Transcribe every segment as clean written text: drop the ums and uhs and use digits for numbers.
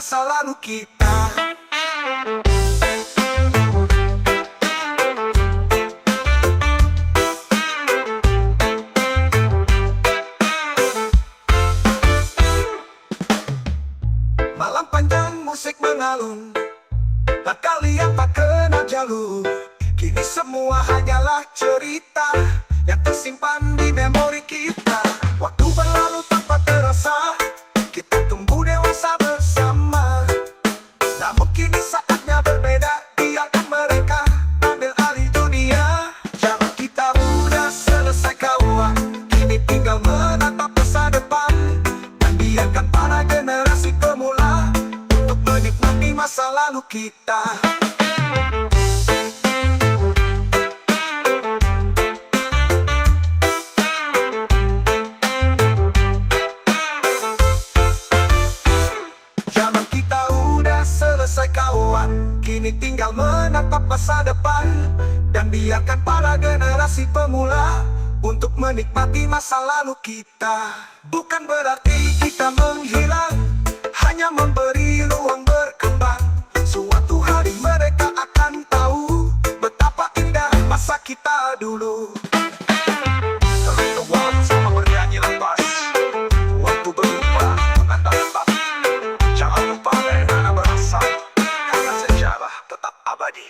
masa lalu kita. Malam panjang musik mengalun, tak kalian tak kenal jalur. Kini semua hanyalah cerita yang tersimpan di memori kita. Waktu berlalu tanpa terasa, kita tumbuh dewasa bersama. Namun kini saatnya berbeda, biarkan mereka ambil alih dunia. Zaman kita udah selesai kawan, kini tinggal menatap masa depan. Dan biarkan para generasi pemula untuk menikmati masa lalu kita. Kawan, kini tinggal menatap masa depan. Dan biarkan para generasi pemula untuk menikmati masa lalu kita. Bukan berarti kita menghilang, hanya memberi ruang berkembang. Suatu hari mereka akan tahu betapa indah masa kita dulu. Waktu sama bernyanyi lepas, waktu berubah menatap lepas. Jangan lupa bagaimana berasa, tetap abadi.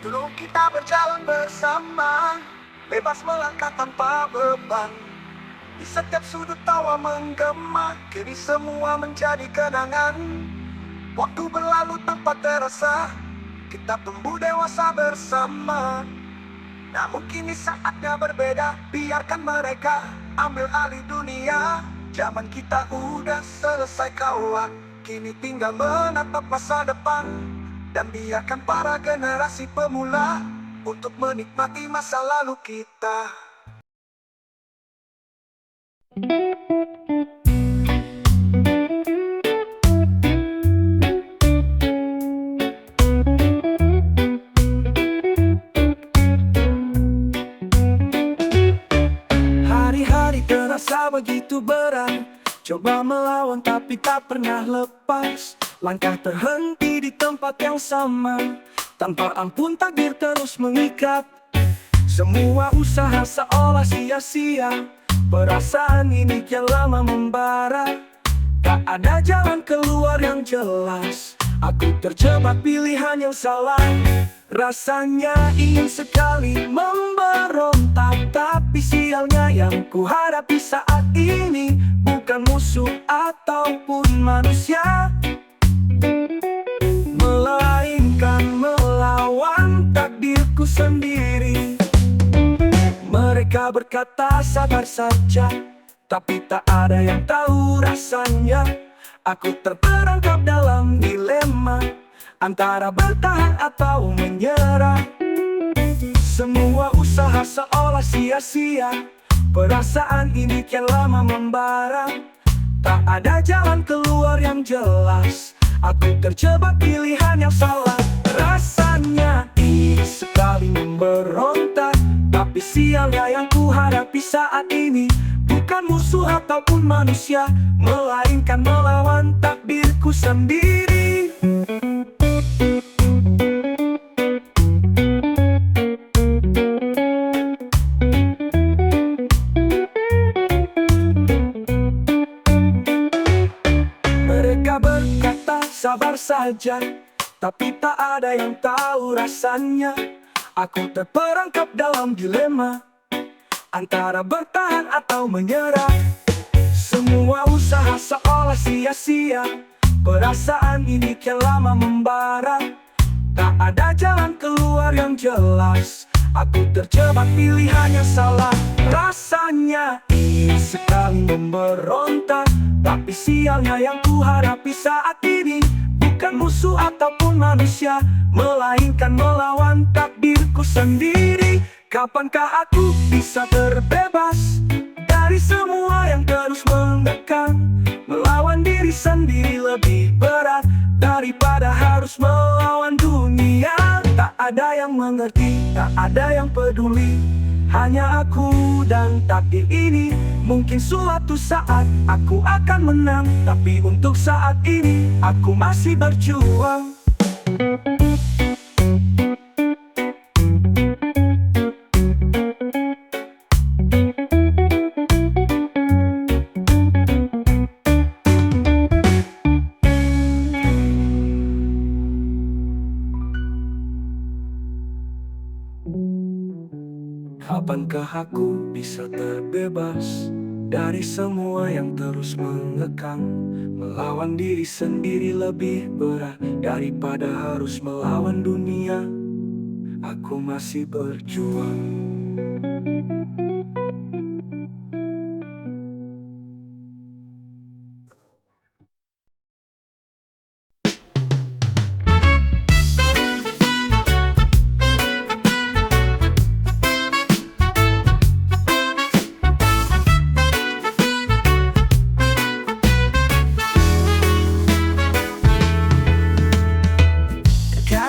Dulu kita berjalan bersama, bebas melangkah tanpa beban. Di setiap sudut tawa menggema, kini semua menjadi kenangan. Waktu berlalu tanpa terasa, kita tumbuh dewasa bersama. Namun kini saatnya berbeda, biarkan mereka ambil alih dunia. Zaman kita udah selesai kawan, kini tinggal menatap masa depan. Dan biarkan para generasi pemula untuk menikmati masa lalu kita. Hari-hari terasa begitu berat, coba melawan tapi tak pernah lepas. Langkah terhenti di tempat yang sama, tanpa ampun takdir terus mengikat. Semua usaha seolah sia-sia, perasaan ini kian lama membara. Tak ada jalan keluar yang jelas, aku terjebak pilihan yang salah. Rasanya ingin sekali memberontak, tapi sialnya yang kuhadapi saat ini bukan musuh ataupun manusia, melainkan melawan takdirku sendiri. Mereka berkata sabar saja, tapi tak ada yang tahu rasanya. Aku terperangkap dalam dilema antara bertahan atau menyerah. Semua usaha seolah sia-sia, perasaan ini kian lama membara. Tak ada jalan keluar yang jelas, aku terjebak pilihan yang salah. Rasanya ingin sekali memberontak, tapi sialnya yang kuhadapi saat ini bukan musuh ataupun manusia, melainkan melawan takdirku sendiri. Mereka berkata sabar saja, tapi tak ada yang tahu rasanya. Aku terperangkap dalam dilema antara bertahan atau menyerah. Semua usaha seolah sia-sia, perasaan ini kian lama membara. Tak ada jalan keluar yang jelas, aku terjebak pilihan yang salah. Rasanya ingin sekali memberontak, tapi sialnya yang kuhadapi saat ini bukan musuh musuh ataupun manusia, melainkan melawan takdirku sendiri. Kapankah aku bisa terbebas dari semua yang terus mengekang? Melawan diri sendiri lebih berat daripada harus melawan dunia. Tak ada yang mengerti, tak ada yang peduli, hanya aku dan takdir ini. Mungkin suatu saat aku akan menang, tapi untuk saat ini aku masih berjuang. Kapankah aku bisa terbebas dari semua yang terus mengekang? Melawan diri sendiri lebih berat daripada harus melawan dunia. Aku masih berjuang.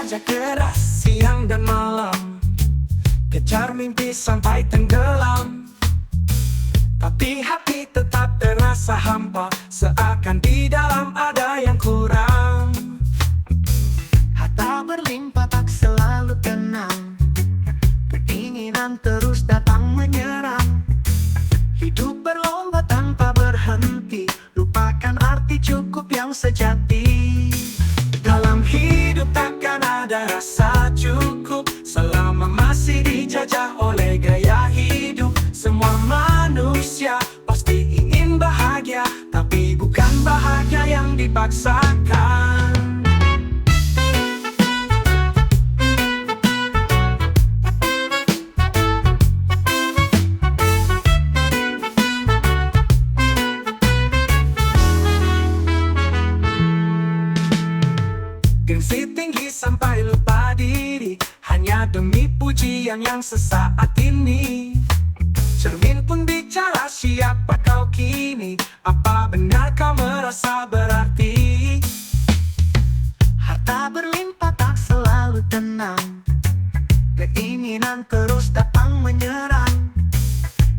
Kerja keras siang dan malam, kejar mimpi sampai tenggelam. Tapi hati tetap terasa hampa, seakan di dalam ada yang kurang. Harta berlimpah tak selalu tenang, keinginan terus datang menyerang. Hidup berlomba tanpa berhenti, lupakan arti cukup yang sejati. Dalam hidup takkan ada rasa cukup selama masih dijajah oleh gaya hidup. Semua manusia pasti ingin bahagia, tapi bukan bahagia yang dipaksakan. Gengsi tinggi sampai lupa diri, hanya demi pujian yang sesaat ini. Cermin pun bicara, siapa kau kini? Apa benar kau merasa berarti? Harta berlimpah tak selalu tenang, keinginan terus datang menyerang.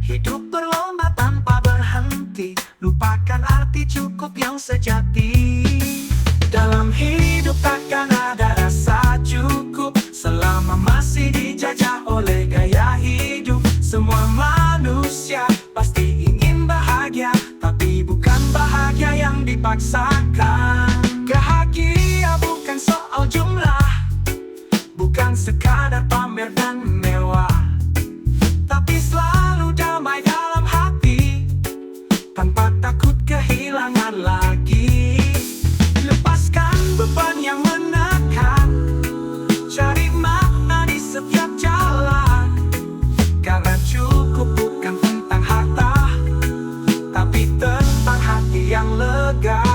Hidup berlomba tanpa berhenti, lupakan arti cukup yang sejati. Dalam hidup takkan ada rasa cukup selama masih dijajah oleh gaya hidup. Semua manusia pasti ingin bahagia, tapi bukan bahagia yang dipaksakan. Bahagia bukan soal jumlah, bukan sekadar pamer dan mewah, tapi selalu damai dalam hati, tanpa takut kehilangan lagi. Lepaskan beban yang menekan, cari makna di setiap jalan. Karena cukup bukan tentang harta, tapi tentang hati yang lega.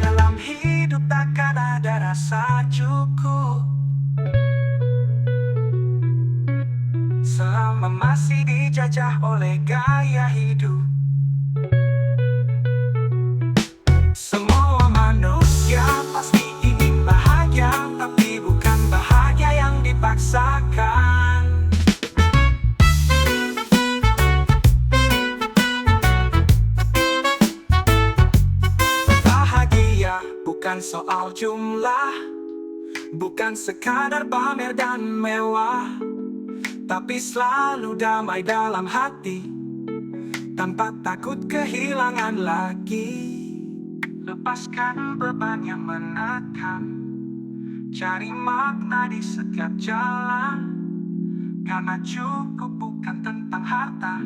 Dalam hidup takkan ada rasa cukup selama masih dijajah oleh gaya hidup. Semua manusia pasti ingin bahagia, tapi bukan bahagia yang dipaksakan. Bahagia bukan soal jumlah, bukan sekadar pamer dan mewah, tapi selalu damai dalam hati, tanpa takut kehilangan lagi. Lepaskan beban yang menekan, cari makna di setiap jalan. Karena cukup bukan tentang harta,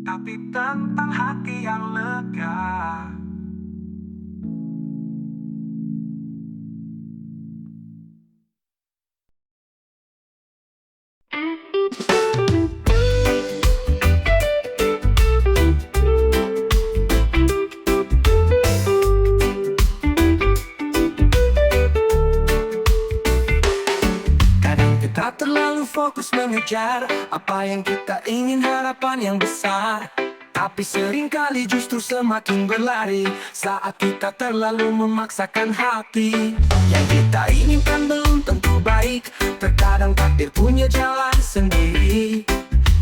tapi tentang hati yang lega. mengejar apa yang kita ingin, harapan yang besar. Tapi seringkali justru semakin berlari saat kita terlalu memaksakan hati. Yang kita inginkan belum tentu baik, terkadang takdir punya jalan sendiri.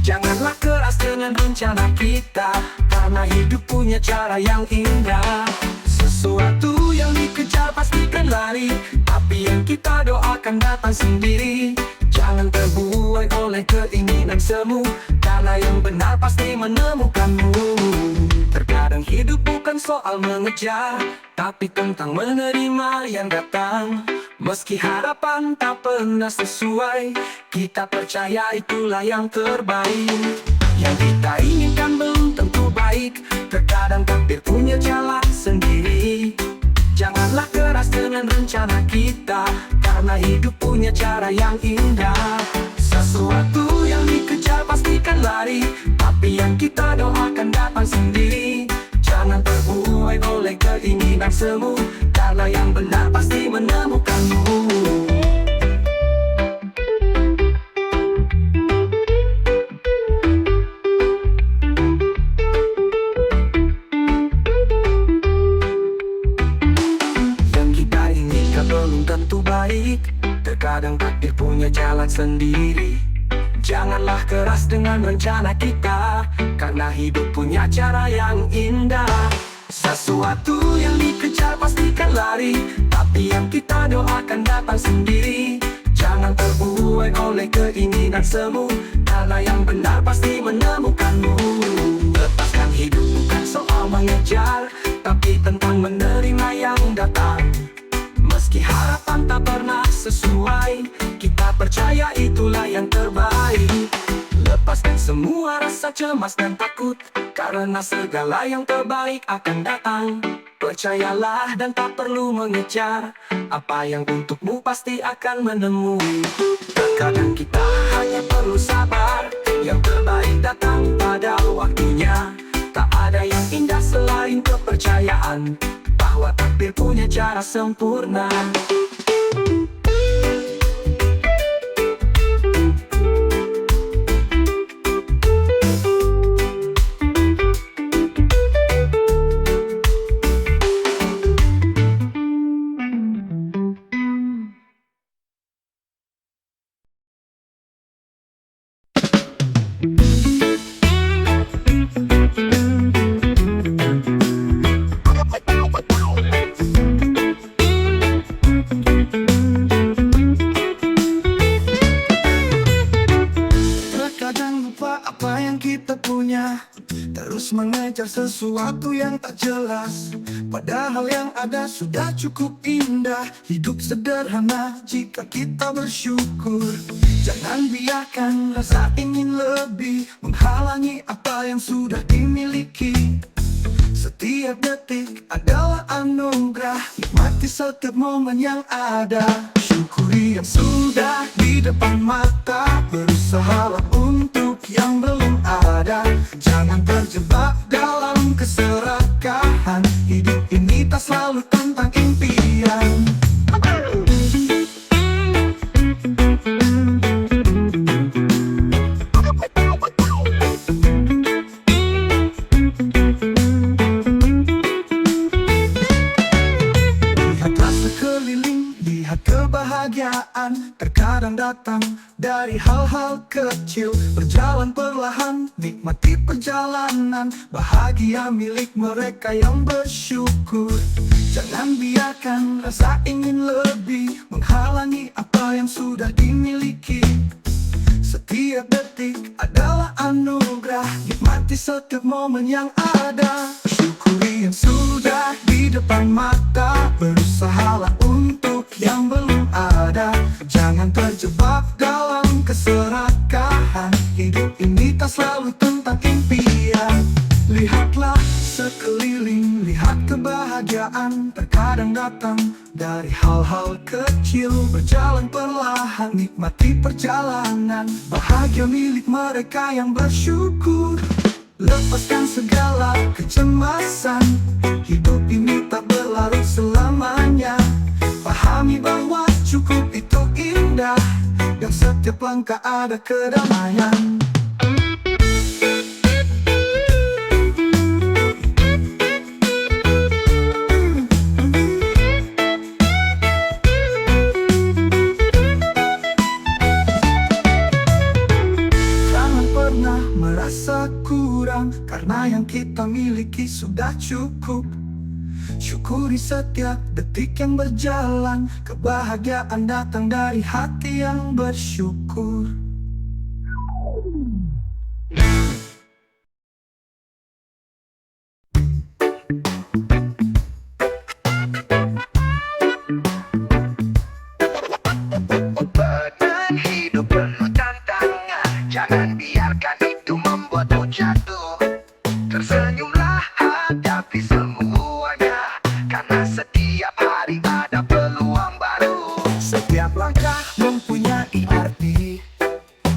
Janganlah keras dengan rencana kita, karena hidup punya cara yang indah. Sesuatu yang dikejar pastikan lari, tapi yang kita doakan datang sendiri. Jangan terbuai oleh keinginan semu, karena yang benar pasti menemukanmu. Terkadang hidup bukan soal mengejar, tapi tentang menerima yang datang. Meski harapan tak pernah sesuai, kita percaya itulah yang terbaik. Yang kita inginkan belum tentu baik, terkadang takdir punya jalan sendiri. Janganlah keras dengan rencana kita, karena hidup punya cara yang indah. Sesuatu yang dikejar pastikan lari, tapi yang kita doakan datang sendiri. Jangan terbuai oleh keinginan semu, karena yang benar pasti menemukanmu. Belum tentu baik, terkadang takdir punya jalan sendiri. Janganlah keras dengan rencana kita, karena hidup punya cara yang indah. Sesuatu yang dikejar pastikan lari, tapi yang kita doakan datang sendiri. Jangan terbuai oleh keinginan semu, karena yang benar pasti menemukanmu. Lepaskan hidup bukan soal mengejar, tapi tentang menerima yang datang. Meski harapan tak pernah sesuai, kita percaya itulah yang terbaik. Lepaskan semua rasa cemas dan takut, karena segala yang terbaik akan datang. Percayalah dan tak perlu mengejar, apa yang untukmu pasti akan menemui. Terkadang kita hanya perlu sabar, yang terbaik datang pada waktunya. Tak ada yang indah selain kepercayaan, bahwa takdir punya cara sempurna. Terus mengejar sesuatu yang tak jelas, padahal yang ada sudah cukup indah. Hidup sederhana jika kita bersyukur. Jangan biarkan rasa ingin lebih menghalangi apa yang sudah dimiliki. Setiap detik adalah anugerah, nikmati setiap momen yang ada. Syukuri yang sudah di depan mata, berusahalah untuk yang belum ada. Jangan terjebak dalam keserakahan, hidup ini tak selalu tentang impian. Kebahagiaan terkadang datang dari hal-hal kecil. Berjalan perlahan, nikmati perjalanan. Bahagia milik mereka yang bersyukur. Jangan biarkan rasa ingin lebih menghalangi apa yang sudah dimiliki. Setiap detik adalah anugerah, nikmati setiap momen yang ada. Syukuri yang sudah di depan mata, berusahalah untuk yang belum ada. Jangan terjebak dalam keserakahan, hidup ini tak selalu tentang impian. Lihatlah sekeliling, lihat kebahagiaan terkadang datang dari hal-hal kecil. Berjalan perlahan, nikmati perjalanan. Bahagia milik mereka yang bersyukur. Lepaskan segala kecemasan, hidup ini tak berlalu selamanya. Pahami bahwa cukup itu indah, dan setiap langkah sangka ada kedamaian. Jangan pernah merasa kurang, karena yang kita miliki sudah cukup. Syukuri setiap detik yang berjalan, kebahagiaan datang dari hati yang bersyukur. Beban hidup penuh tantangan, jangan biarkan itu membuatmu jatuh. Tersenyumlah hadapi semuanya, karena setiap hari ada peluang baru. Setiap langkah mempunyai arti,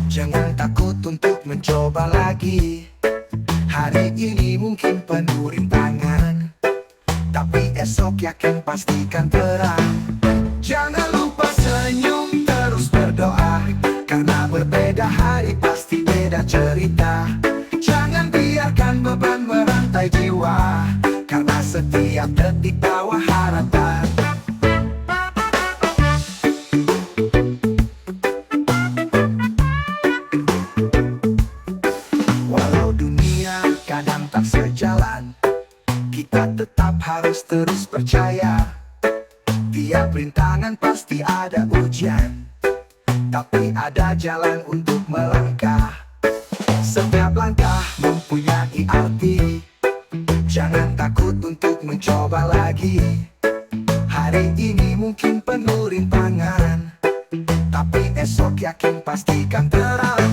jangan takut untuk mencoba lagi. Hari ini mungkin penuh rintangan, tapi esok yakin pastikan terang. Jangan lupa senyum, terus berdoa, karena berbeda hari pasti beda cerita. Jangan biarkan beban merantai jiwa, karena setiap detik bawa harapan. Walau dunia kadang tak sejalan, kita tetap harus terus percaya. Tiap rintangan pasti ada ujian, tapi ada jalan untuk melangkah. Setiap langkah mempunyai arti, jangan takut untuk mencoba lagi. Hari ini mungkin penuh rintangan, tapi esok yakin pastikan terang.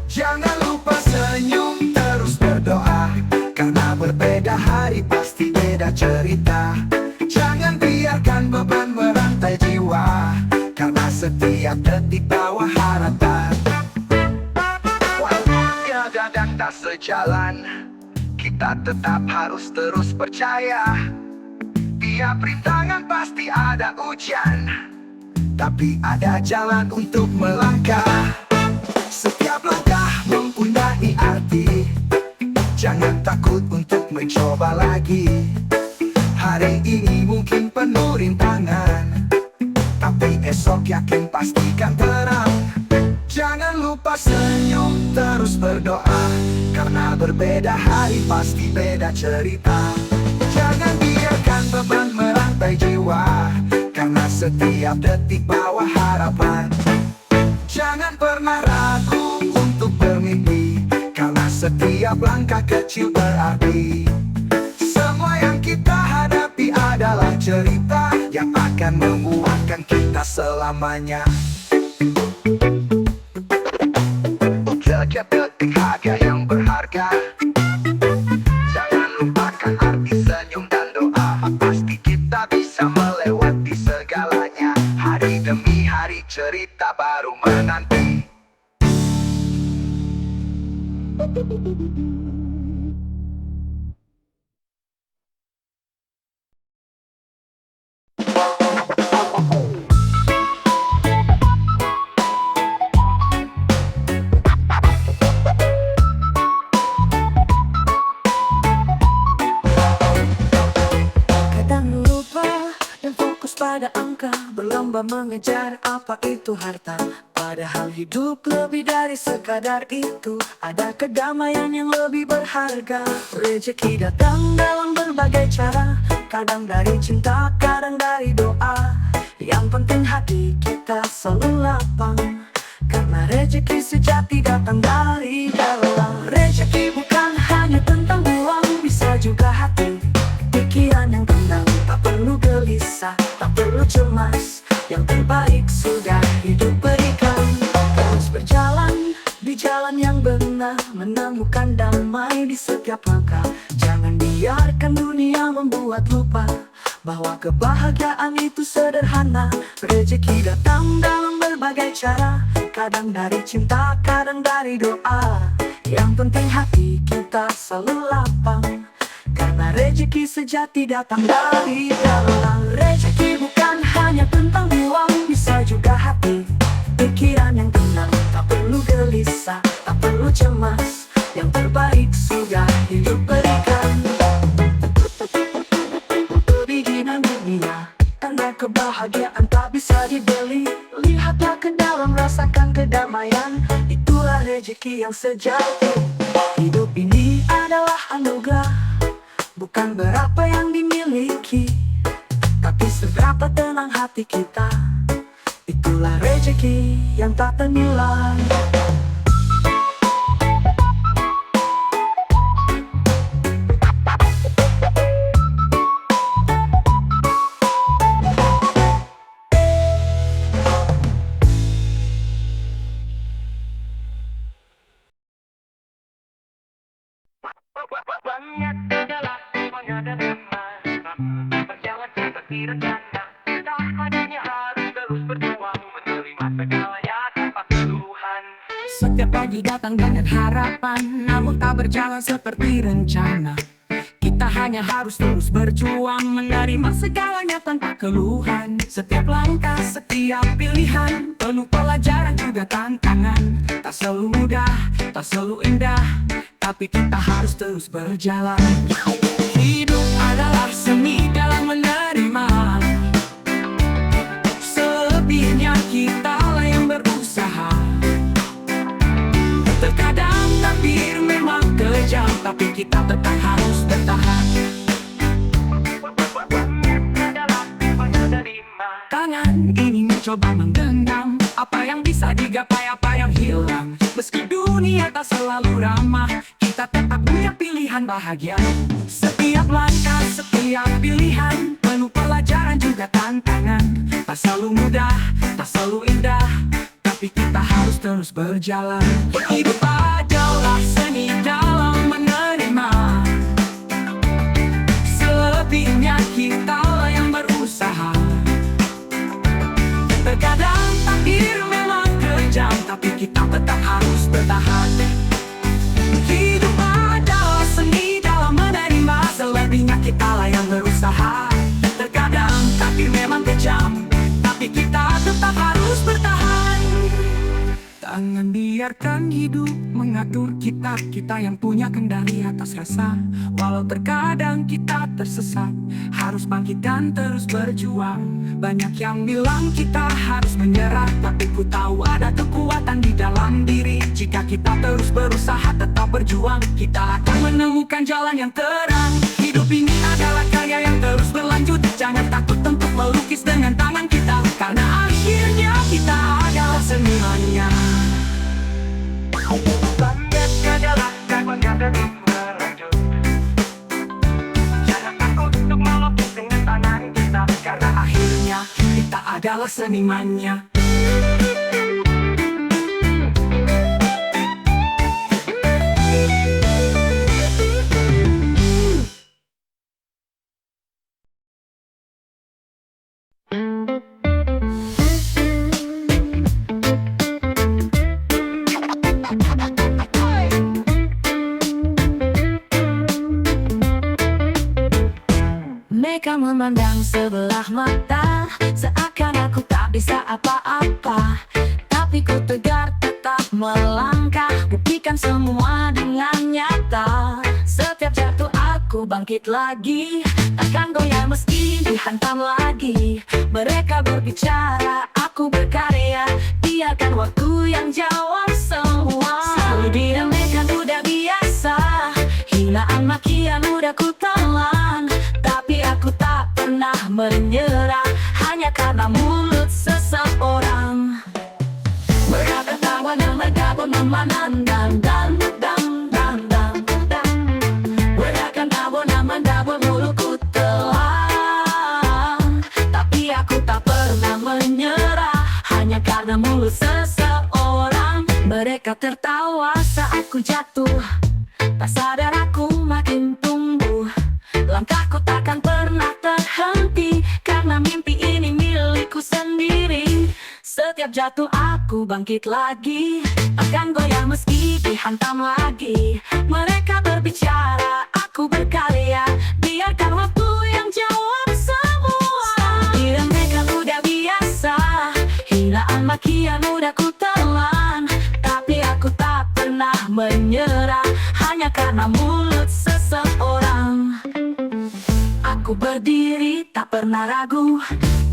Jangan lupa senyum, terus berdoa, karena berbeda hari pasti beda cerita. Jangan biarkan beban merantai jiwa, karena setiap detik bawa harapan. Walau tiada dan tak sejalan, kita tetap harus terus percaya. Tiap rintangan pasti ada ujian, Tapi ada jalan untuk melangkah. Setiap langkah mempunyai arti, jangan takut untuk mencoba lagi. Hari ini mungkin penuh rintangan, tapi esok yakin pastikan terang. Jangan lupa senyum, terus berdoa, karena berbeda hari pasti beda cerita. Jangan biarkan beban merantai jiwa, karena setiap detik bawa harapan. Jangan pernah ragu untuk bermimpi, karena setiap langkah kecil berarti. Semua yang kita hadapi adalah cerita yang akan menguatkan kita selamanya. setiap detik harga yang berharga. Jangan lupakan arti senyum dan doa, pasti kita bisa melewati segalanya. Hari demi hari cerita baru menanti. Kadang lupa dan fokus pada angka, berlomba mengejar apa itu harta. Padahal hidup lebih dari sekadar itu, ada kedamaian yang lebih berharga. Rezeki datang dalam berbagai cara, kadang dari cinta, kadang dari doa. Yang penting hati kita selalu lapang, karena rezeki sejati datang dari dalam. Rezeki bukan hanya tentang uang, bisa juga hati, pikiran yang tenang. Tak perlu gelisah, tak perlu cemas, yang terbaik sudah hidup berikan. Terus berjalan di jalan yang benar, menemukan damai di setiap langkah. Jangan biarkan dunia membuat lupa bahwa kebahagiaan itu sederhana. Rezeki datang dalam berbagai cara, kadang dari cinta, kadang dari doa. Yang penting hati kita selalu lapang, karena rezeki sejati datang dari dalam. Rezeki bukan hanya tentang uang, bisa juga hati, pikiran yang tenang. Tak bisa, tak perlu cemas. Yang terbaik sudah hidup berikan. Perizinan dunia, tanda kebahagiaan tak bisa dibeli. Lihatlah ke dalam, rasakan kedamaian. Itulah rezeki yang sejati. Hidup ini adalah anugerah, bukan berapa yang dimiliki, tapi seberapa tenang hati kita. Itulah rezeki yang tak ternilai. Banyak adalah semuanya terima. Berjalan seperti rencana. Tak adanya harus terus berjuang, menerima segalanya tanpa keluhan. Setiap pagi datang dengan harapan, namun tak berjalan seperti rencana. Kita hanya harus terus berjuang, menerima segalanya tanpa keluhan. Setiap langkah, setiap pilihan, penuh pelajaran juga tantangan. Tak selalu mudah, tak selalu indah, tapi kita harus terus berjalan. Hidup adalah seni dalam menerima. Selebihnya kita lah yang berusaha. Terkadang takdir memang kejam, tapi kita tetap harus bertahan. Tangan ini mencoba menggenggam apa yang bisa digapai, apa yang hilang. Meski dunia tak selalu ramah, kita tetap punya pilihan bahagia. Setiap langkah, setiap pilihan, penuh pelajaran juga tantangan. Tak selalu mudah, tak selalu indah, tapi kita harus terus berjalan. Hidup adalah seni dalam menerima. Selebihnya kita lah yang berusaha. Terkadang takdir memang kejam, tapi kita tetap harus bertahan. Hidup adalah seni dalam menerima. Selebihnya kita lah yang berusaha. Terkadang takdir memang kejam, tapi kita tetap harus bertahan. Jangan biarkan hidup mengatur kita. Kita yang punya kendali atas rasa. Walau terkadang kita tersesat, harus bangkit dan terus berjuang. Banyak yang bilang kita harus menyerah, tapi ku tahu ada kekuatan di dalam diri. Jika kita terus berusaha tetap berjuang, kita akan menemukan jalan yang terang. Hidup ini adalah karya yang terus berlanjut. Jangan takut untuk melukis dengan tangan kita, karena akhirnya kita adalah senimannya. Banyak adalah karya terus berlanjut. Jangan takut untuk melukis dengan tangan kita, Karena akhirnya kita adalah senimannya. Mereka memandang sebelah mata, seakan aku tak bisa apa-apa. Tapi ku tegar tetap melangkah, buktikan semua dengan nyata. Setiap jatuh aku bangkit lagi, takkan goyah meski dihantam lagi. Mereka berbicara, aku berkarya, biarkan waktu yang jawab semua. Selalu diremehkan udah biasa, hinaan makian udah ku telan. Tapi aku tak pernah menyerah, hanya karena mulut seseorang. Mereka tertawa dan bergabung memandang dan mereka tahu nama dabur mulutku telan. Tapi aku tak pernah menyerah, hanya karena mulut seseorang. Mereka tertawa saat ku jatuh, tak sadar aku makin tumbuh. Langkahku takkan pernah terhenti, karena mimpi ini milikku sendiri. Setiap jatuh aku bangkit lagi, akan goyah meski dihantam lagi. Mereka berbicara, aku berkarya, biarkan waktu yang jawab semua. Diremehkan udah biasa, hinaan makian udah ku telan. Tapi aku tak Aku berdiri tak pernah ragu,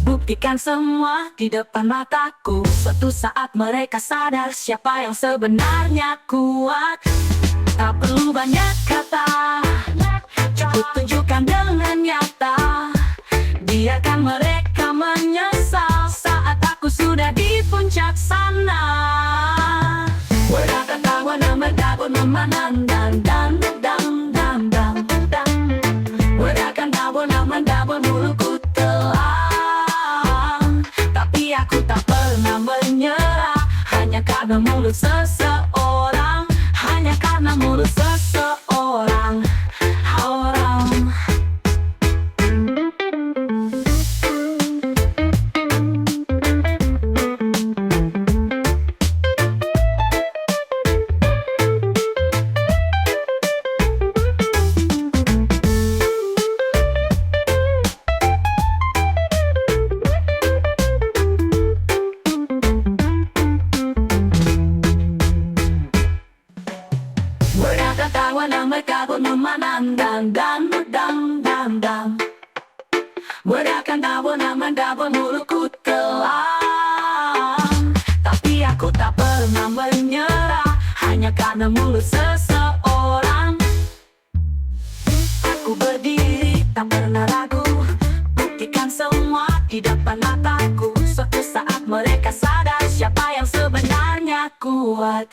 buktikan semua di depan mataku. Suatu saat mereka sadar siapa yang sebenarnya kuat. Tak perlu banyak kata, cukup tunjukkan dengan nyata. Biarkan mereka menyesal saat aku sudah di puncak sana. Mereka tahu nama dapur memanan dan mereka tahu nama dapur mulutku telang. Tapi aku tak pernah menyerah, hanya karena mulut seseorang. Hanya karena mulut seseorang. Mereka tahu mereka pun memandang mereka tahu nama pun mulutku telang. Tapi aku tak pernah menyerah, hanya karena mulut seseorang. Aku berdiri tak pernah ragu, buktikan semua di depan mataku. Suatu saat mereka sadar siapa yang sebenarnya kuat.